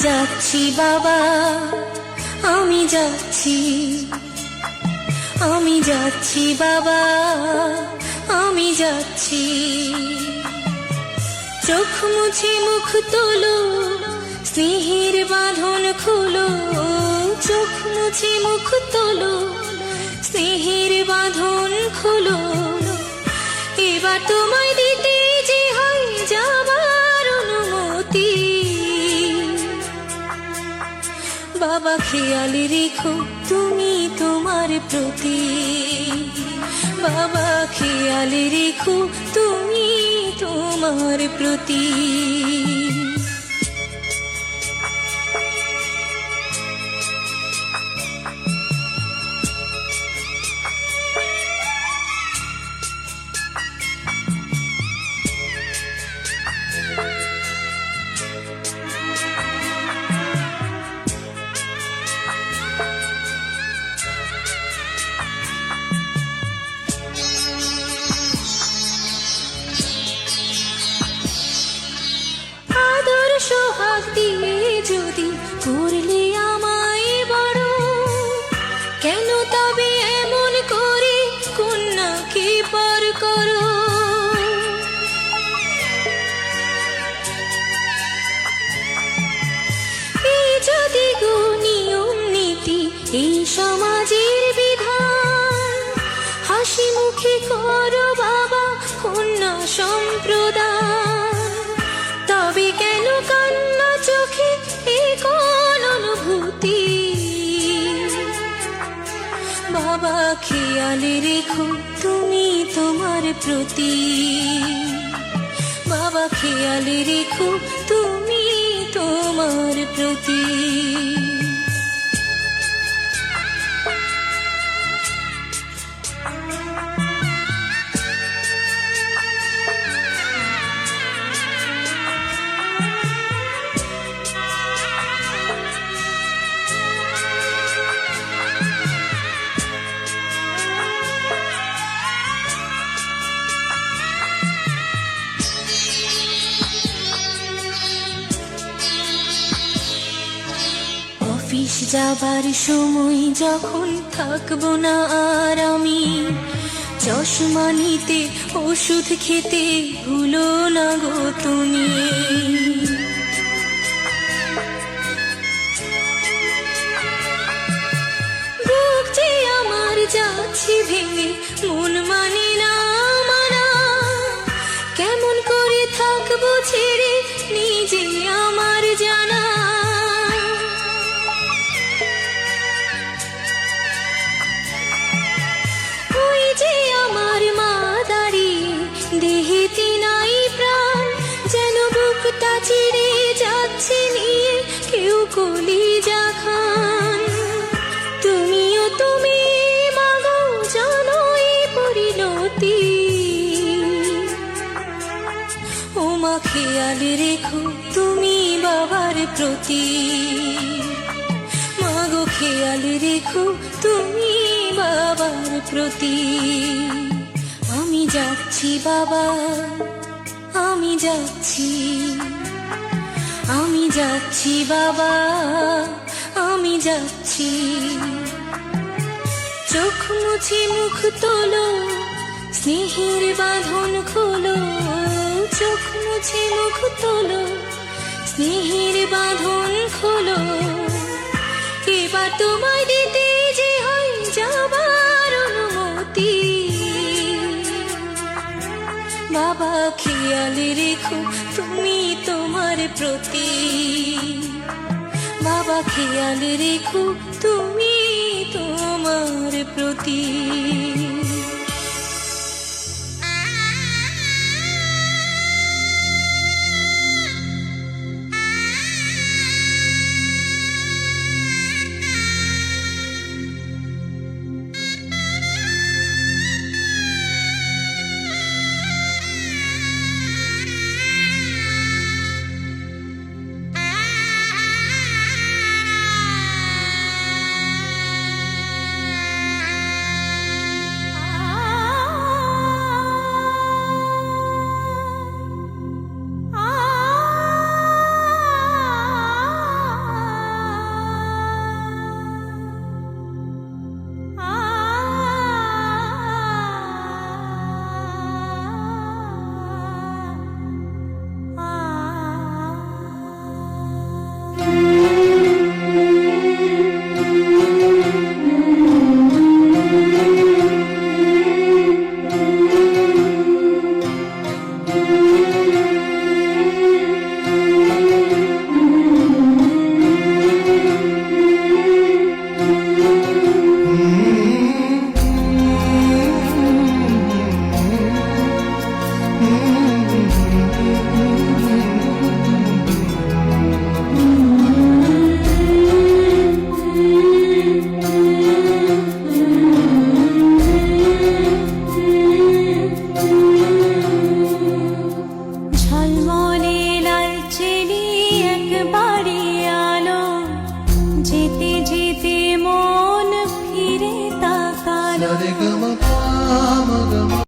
যাচ্ছি বাবা, আমি যাচ্ছি, আমি যাচ্ছি বাবা, আমি যাচ্ছি। চোখ মুছে মুখ তোলো, স্নেহের বাঁধন খুলো। চোখ মুছে মুখ তোলো, স্নেহের বাঁধন খুলো। এবার তোমায় দিতে যে হয় যাবার অনুমতি। বাবা খেয়াল রেখো তুমি তোমার প্রতি, বাবা খেয়াল রেখো তুমি তোমার প্রতি। সোহাগ দিয়ে যদি করলে আমায় বড়, কেন তবে এমন করে কন্যাকে পর করো? এই যদি গো নিয়ম নীতি, এই সমাজের বিধান, হাসি মুখে করো বাবা কন্যা সম্প্রদান। তবে কেন কান্না চোখে এ কোন অনুভূতি? বাবা খেয়াল রেখো তুমি তোমার প্রতি, বাবা খেয়াল রেখো তুমি তোমার প্রতি। অফিস যাবার সময় যখন থাকবো না আর আমি, চশমা নিতে ওষুধ খেতে ভুলো না গো তুমি। বুক যে আমার যাচ্ছে ভেঙে, মন মানে না মানা। কেমন করে থাকবো ছেড়ে নিজে আমার জানা। দেহেতে নাই প্রাণ, যেন বুকটা চিড়ে যাচ্ছে নিয়ে কেউ কলিজা খান। তুমিও তুমি মাগো জানো এই পরিণতি। ও মা খেয়াল রেখো তুমি বাবার প্রতি, মাগো খেয়াল রেখো তুমি বাবার প্রতি। আমি যাচ্ছি বাবা, আমি যাচ্ছি, আমি যাচ্ছি বাবা, আমি যাচ্ছি। চোখ মুছে মুখ তোলো, স্নেহের বাঁধন খোলো। চোখ মুছে মুখ তোলো, স্নেহের বাঁধন খোলো। এবার তোমায় দিতে যে হয় যাবার অনুমতি। বাবা খেয়াল রেখো তুমি তোমার প্রতি, বাবা খেয়াল রেখো তুমি তোমার প্রতি।